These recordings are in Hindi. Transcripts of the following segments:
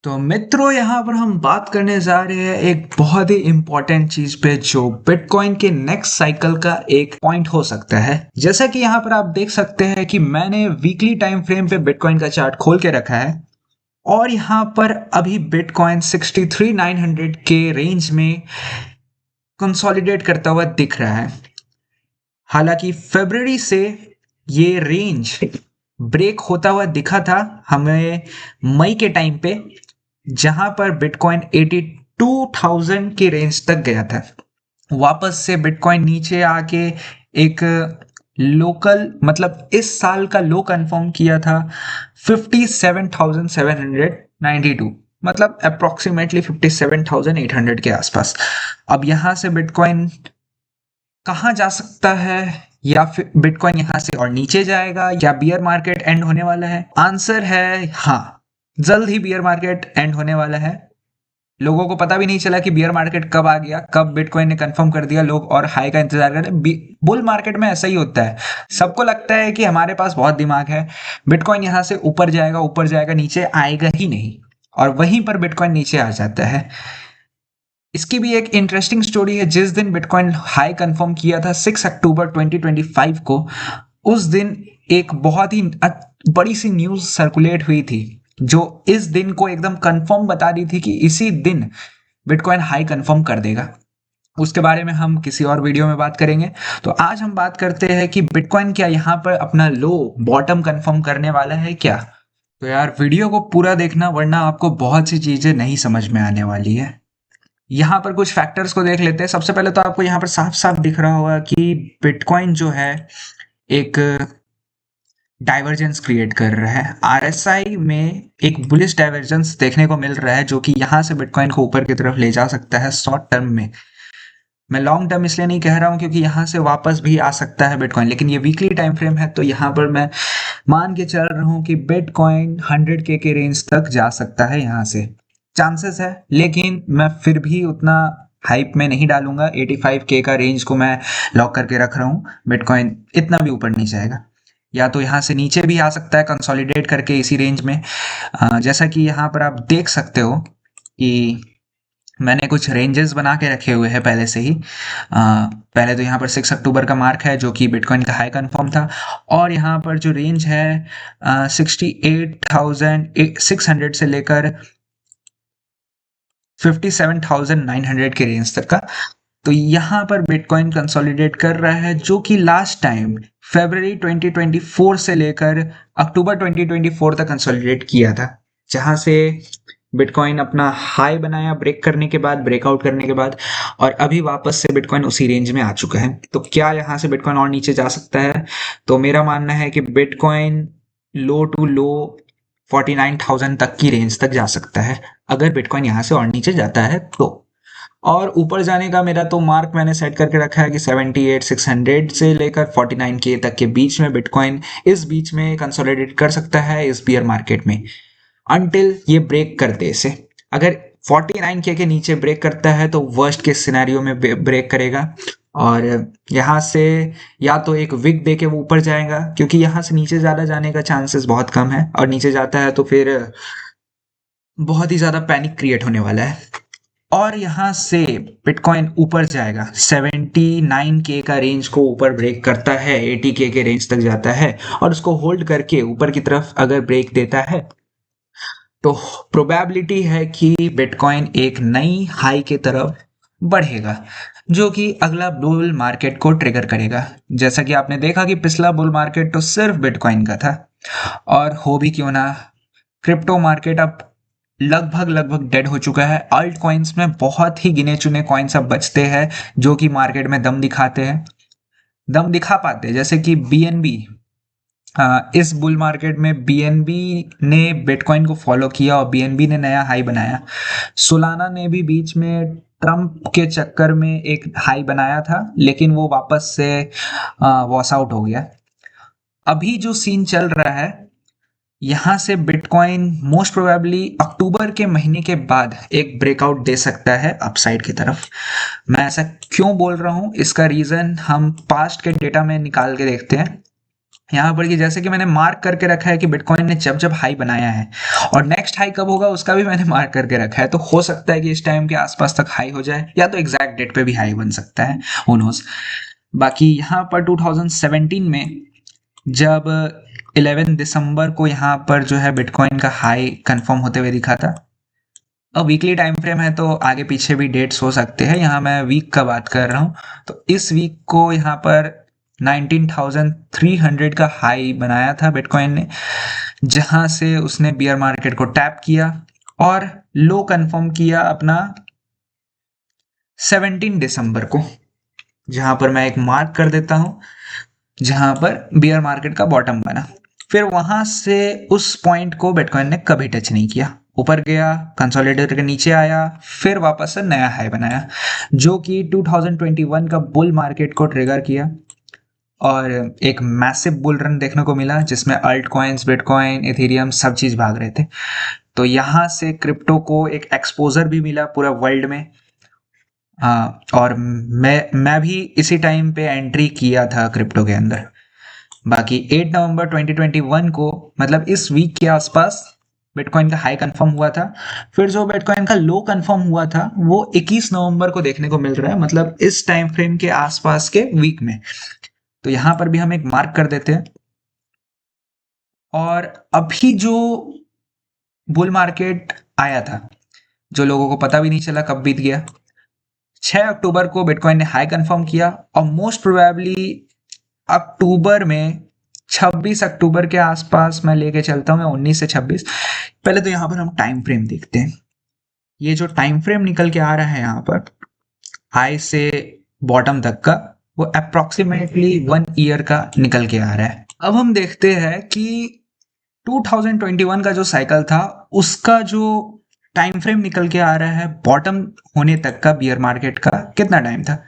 तो मित्रों यहाँ पर हम बात करने जा रहे हैं एक बहुत ही इम्पोर्टेंट चीज पे जो बिटकॉइन के नेक्स्ट साइकिल का एक पॉइंट हो सकता है। जैसा कि यहाँ पर आप देख सकते हैं कि मैंने वीकली टाइम फ्रेम पे बिटकॉइन का चार्ट खोल के रखा है और यहाँ पर अभी बिटकॉइन 63,900 के रेंज में कंसोलिडेट करता हुआ दिख रहा है। हालांकि फरवरी से ये रेंज ब्रेक होता हुआ दिखा था हमें मई के टाइम पे, जहां पर बिटकॉइन 82,000 की रेंज तक गया था। वापस से बिटकॉइन नीचे आके एक लोकल मतलब इस साल का लो कंफर्म किया था 57,792, मतलब अप्रोक्सीमेटली 57,800 के आसपास। अब यहां से बिटकॉइन कहाँ जा सकता है, या फिर बिटकॉइन यहाँ से और नीचे जाएगा, या बियर मार्केट एंड होने वाला है? आंसर है हाँ, जल्द ही बियर मार्केट एंड होने वाला है। लोगों को पता भी नहीं चला कि बियर मार्केट कब आ गया, कब बिटकॉइन ने कंफर्म कर दिया, लोग और हाई का इंतजार कर रहे हैं। बुल मार्केट में ऐसा ही होता है, सबको लगता है कि हमारे पास बहुत दिमाग है, बिटकॉइन यहाँ से ऊपर जाएगा ऊपर जाएगा, नीचे आएगा ही नहीं, और वहीं पर बिटकॉइन नीचे आ जाता है। इसकी भी एक इंटरेस्टिंग स्टोरी है। जिस दिन बिटकॉइन हाई कंफर्म किया था 6 अक्टूबर 2025 को, उस दिन एक बहुत ही बड़ी सी न्यूज सर्कुलेट हुई थी जो इस दिन को एकदम कंफर्म बता रही थी कि इसी दिन बिटकॉइन हाई कंफर्म कर देगा। उसके बारे में हम किसी और वीडियो में बात करेंगे। तो आज हम बात करते हैं कि बिटकॉइन क्या यहाँ पर अपना लो बॉटम कंफर्म करने वाला है क्या। तो यार वीडियो को पूरा देखना, वरना आपको बहुत सी चीजें नहीं समझ में आने वाली है। यहाँ पर कुछ फैक्टर्स को देख लेते हैं। सबसे पहले तो आपको यहाँ पर साफ साफ दिख रहा होगा कि बिटकॉइन जो है एक डाइवर्जेंस क्रिएट कर रहा है। आरएसआई में एक बुलिश डाइवर्जेंस देखने को मिल रहा है जो कि यहाँ से बिटकॉइन को ऊपर की तरफ ले जा सकता है शॉर्ट टर्म में। मैं लॉन्ग टर्म इसलिए नहीं कह रहा हूँ क्योंकि यहाँ से वापस भी आ सकता है बिटकॉइन, लेकिन ये वीकली टाइम फ्रेम है तो यहाँ पर मैं मान के चल रहा हूँ कि बिटकॉइन 100K के रेंज तक जा सकता है। यहाँ से चांसेस है, लेकिन मैं फिर भी उतना हाइप में नहीं डालूंगा। 85K का रेंज को मैं लॉक करके रख रहा हूँ। बिटकॉइन इतना भी ऊपर नहीं जाएगा, या तो यहाँ से नीचे भी आ सकता है कंसोलिडेट करके इसी रेंज में। जैसा कि यहाँ पर आप देख सकते हो कि मैंने कुछ रेंजेस बना के रखे हुए हैं पहले से ही। पहले तो यहाँ पर 6 अक्टूबर का मार्क है जो कि बिटकॉइन का हाई कंफर्म था, और यहाँ पर जो रेंज है 68,600 से लेकर 57,900 के रेंज तक का। तो यहाँ पर बिटकॉइन कंसोलिडेट कर रहा है, जो कि लास्ट टाइम फरवरी 2024 से लेकर अक्टूबर 2024 तक कंसोलिडेट किया था, जहां से बिटकॉइन अपना हाई बनाया ब्रेक करने के बाद, ब्रेकआउट करने के बाद, और अभी वापस से बिटकॉइन उसी रेंज में आ चुका है। तो क्या यहाँ से बिटकॉइन और नीचे जा सकता है? तो मेरा मानना है कि बिटकॉइन लो टू लो 49,000 तक की रेंज तक जा सकता है, अगर बिटकॉइन यहाँ से और नीचे जाता है तो। और ऊपर जाने का मेरा तो मार्क मैंने सेट करके रखा है कि 78,600 से लेकर 49K तक के बीच में बिटकॉइन इस बीच में कंसोलिडेट कर सकता है इस बियर मार्केट में, अनटिल ये ब्रेक कर दे इसे। अगर 49K के नीचे ब्रेक करता है तो वर्स्ट के सिनेरियो में ब्रेक करेगा, और यहाँ से या तो एक विक दे के वो ऊपर जाएगा, क्योंकि यहाँ से नीचे ज़्यादा जाने का चांसेस बहुत कम है, और नीचे जाता है तो फिर बहुत ही ज़्यादा पैनिक क्रिएट होने वाला है। और यहाँ से बिटकॉइन ऊपर जाएगा, 79K का रेंज को ऊपर ब्रेक करता है, 80K के रेंज तक जाता है, और उसको होल्ड करके ऊपर की तरफ अगर ब्रेक देता है तो प्रोबेबिलिटी है कि बिटकॉइन एक नई हाई की तरफ बढ़ेगा, जो कि अगला बुल मार्केट को ट्रिगर करेगा। जैसा कि आपने देखा कि पिछला बुल मार्केट तो सिर्फ बिटकॉइन का था, और हो भी क्यों ना, क्रिप्टो मार्केट अब लगभग लगभग डेड हो चुका है। अल्ट कॉइन्स में बहुत ही गिने चुने कॉइन्स अब बचते हैं जो कि मार्केट में दम दिखाते हैं, दम दिखा पाते हैं, जैसे कि बीएनबी। इस बुल मार्केट में बीएनबी ने बिटकॉइन को फॉलो किया और बीएनबी ने नया हाई बनाया। सोलाना ने भी बीच में ट्रम्प के चक्कर में एक हाई बनाया था, लेकिन वो वापस से वॉश आउट हो गया। अभी जो सीन चल रहा है, यहाँ से बिटकॉइन मोस्ट प्रोबेबली अक्टूबर के महीने के बाद एक ब्रेकआउट दे सकता है अपसाइड की तरफ। मैं ऐसा क्यों बोल रहा हूँ, इसका रीज़न हम पास्ट के डेटा में निकाल के देखते हैं। यहाँ पर कि जैसे कि मैंने मार्क करके रखा है कि बिटकॉइन ने जब जब हाई बनाया है और नेक्स्ट हाई कब होगा उसका भी मैंने मार्क करके रखा है, तो हो सकता है कि इस टाइम के आसपास तक हाई हो जाए या तो एग्जैक्ट डेट पे भी हाई बन सकता है, हू नोस। बाकी यहाँ पर 2017 में जब 11 दिसंबर को यहाँ पर जो है बिटकॉइन का हाई कंफर्म होते हुए दिखा था। अब वीकली टाइम फ्रेम है तो आगे पीछे भी डेट्स हो सकते हैं, यहाँ मैं वीक का बात कर रहा हूँ। तो इस वीक को यहाँ पर 19,300 का हाई बनाया था बिटकॉइन ने, जहां से उसने बियर मार्केट को टैप किया और लो कंफर्म किया अपना 17 दिसंबर को, जहां पर मैं एक मार्क कर देता हूं, जहां पर बियर मार्केट का बॉटम बना। फिर वहां से उस पॉइंट को बिटकॉइन ने कभी टच नहीं किया, ऊपर गया, कंसोलिडेटर के नीचे आया, फिर वापस से नया हाई बनाया, जो कि 2021 का बुल मार्केट को ट्रिगर किया और एक मैसिव बुल रन देखने को मिला जिसमें अल्ट कॉइन्स, बिटकॉइन, इथेरियम सब चीज भाग रहे थे। तो यहाँ से क्रिप्टो को एक एक्सपोजर भी मिला पूरा वर्ल्ड में। हाँ, और मैं भी इसी टाइम पे एंट्री किया था क्रिप्टो के अंदर। बाकी 8 नवंबर 2021 को, मतलब इस वीक के आसपास, बिटकॉइन का हाई कंफर्म हुआ था। फिर जो बिटकॉइन का लो कंफर्म हुआ था वो 21 नवंबर को देखने को मिल रहा है, मतलब इस टाइम फ्रेम के आसपास के वीक में। तो यहां पर भी हम एक मार्क कर देते हैं। और अभी जो बुल मार्केट आया था, जो लोगों को पता भी नहीं चला कब बीत गया, 6 अक्टूबर को बिटकॉइन ने हाई कंफर्म किया और मोस्ट प्रोबेबली अक्टूबर में 26 अक्टूबर के आसपास मैं लेके चलता हूँ, 19 से 26। पहले तो यहाँ पर हम टाइम फ्रेम देखते हैं। ये जो टाइम फ्रेम निकल के आ रहा है यहाँ पर हाई से बॉटम तक का, वो अप्रोक्सीमेटली 1 ईयर का निकल के आ रहा है। अब हम देखते हैं कि 2021 का जो साइकिल था उसका जो टाइम फ्रेम निकल के आ रहा है बॉटम होने तक का बियर मार्केट का कितना टाइम था।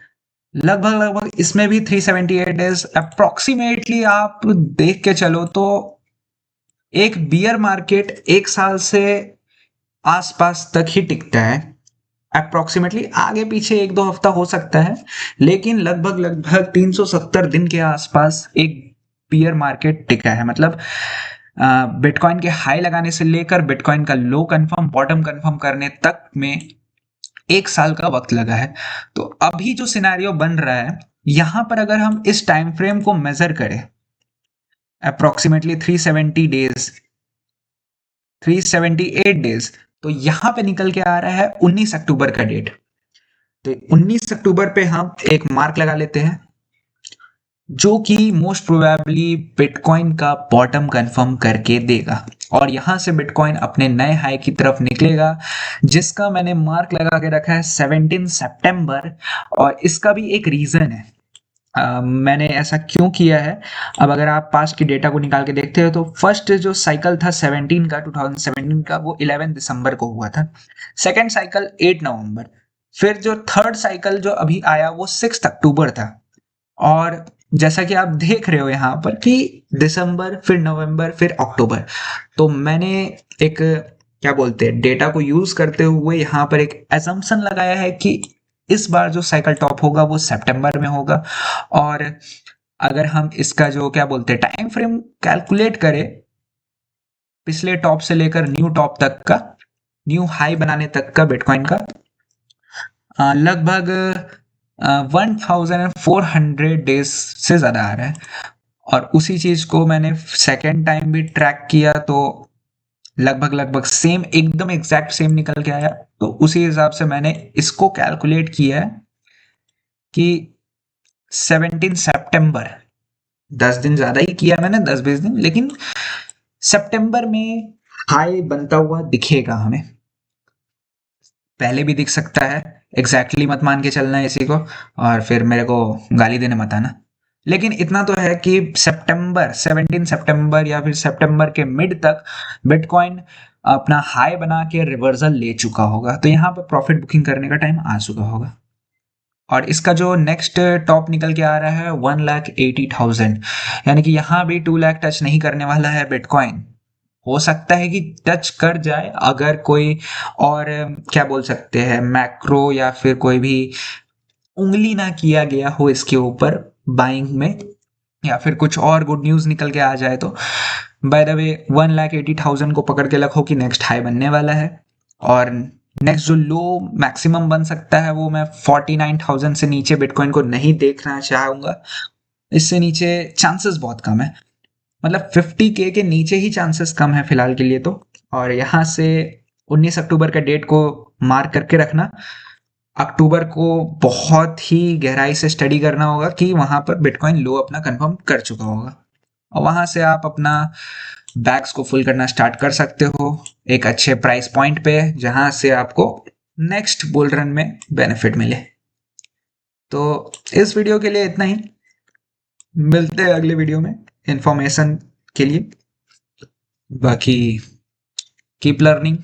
लगभग लगभग इसमें भी 378 डेज अप्रोक्सीमेटली आप देख के चलो तो एक बियर मार्केट 1 साल से आसपास तक ही टिकता है अप्रोक्सीमेटली। आगे पीछे 1-2 हफ्ता हो सकता है, लेकिन लगभग लगभग 370 दिन के आसपास एक बियर मार्केट टिका है। मतलब बिटकॉइन के हाई लगाने से लेकर बिटकॉइन का लो कंफर्म, बॉटम कंफर्म करने तक में 1 साल का वक्त लगा है। तो अभी जो सिनेरियो बन रहा है यहां पर, अगर हम इस टाइम फ्रेम को मेजर करें अप्रोक्सीमेटली 370 डेज, 378 डेज, तो यहां पे निकल के आ रहा है 19 अक्टूबर का डेट। तो 19 अक्टूबर पे हम एक मार्क लगा लेते हैं, जो कि मोस्ट प्रोबेबली बिटकॉइन का बॉटम कंफर्म करके देगा और यहां से बिटकॉइन अपने नए हाई की तरफ निकलेगा, जिसका मैंने मार्क लगा के रखा है 17 सितंबर। और इसका भी एक रीजन है, मैंने ऐसा क्यों किया है। अब अगर आप पास्ट की डेटा को निकाल के देखते हो तो फर्स्ट जो साइकिल था 17 का, 2017 का, वो 11 दिसंबर को हुआ था। सेकेंड साइकिल 8 नवंबर। फिर जो थर्ड साइकिल जो अभी आया वो 6 अक्टूबर था। और जैसा कि आप देख रहे हो यहाँ पर कि दिसंबर, फिर नवंबर, फिर अक्टूबर। तो मैंने एक, क्या बोलते हैं, डेटा को यूज करते हुए यहाँ पर एक एजम्पशन लगाया है कि इस बार जो साइकिल टॉप होगा वो सितंबर में होगा। और अगर हम इसका जो, क्या बोलते हैं, टाइम फ्रेम कैलकुलेट करें पिछले टॉप से लेकर न्यू टॉप तक का, न्यू हाई बनाने तक का बिटकॉइन का, लगभग 1400 डेज से ज़्यादा आ रहा है। और उसी चीज़ को मैंने सेकेंड टाइम भी ट्रैक किया तो लगभग लगभग सेम, एकदम एग्जैक्ट सेम निकल के आया। तो उसी हिसाब से मैंने इसको कैलकुलेट किया है कि 17 सितंबर, 10 दिन ज़्यादा ही किया मैंने, 10-20 दिन, लेकिन सितंबर में हाई बनता हुआ दिखेगा हमें। पहले भी दिख सकता है, एग्जैक्टली मत मान के चलना है इसी को और फिर मेरे को गाली देने मत आना। लेकिन इतना तो है कि सितंबर, 17 सितंबर या फिर सितंबर के मिड तक बिटकॉइन अपना हाई बना के रिवर्सल ले चुका होगा। तो यहाँ पर प्रॉफिट बुकिंग करने का टाइम आ चुका होगा। और इसका जो नेक्स्ट टॉप निकल के आ रहा है 1,80,000, यानी कि यहाँ भी 2 लाख टच नहीं करने वाला है बिटकॉइन। हो सकता है कि टच कर जाए अगर कोई और, क्या बोल सकते हैं, मैक्रो या फिर कोई भी उंगली ना किया गया हो इसके ऊपर बाइंग में, या फिर कुछ और गुड न्यूज़ निकल के आ जाए तो बाय द वे 1,80,000 को पकड़ के रखो कि नेक्स्ट हाई बनने वाला है। और नेक्स्ट जो लो मैक्सिमम बन सकता है वो मैं 49,000 से नीचे बिटकॉइन को नहीं देखना चाहूँगा। इससे नीचे चांसेस बहुत कम है, मतलब 50K के नीचे ही चांसेस कम है फिलहाल के लिए तो। और यहाँ से 19 अक्टूबर का डेट को मार्क करके रखना। अक्टूबर को बहुत ही गहराई से स्टडी करना होगा कि वहाँ पर बिटकॉइन लो अपना कंफर्म कर चुका होगा, और वहाँ से आप अपना बैग्स को फुल करना स्टार्ट कर सकते हो एक अच्छे प्राइस पॉइंट पे, जहाँ से आपको नेक्स्ट बुल रन में बेनिफिट मिले। तो इस वीडियो के लिए इतना ही, मिलते हैं अगले वीडियो में इंफॉर्मेशन के लिए। बाकी कीप लर्निंग।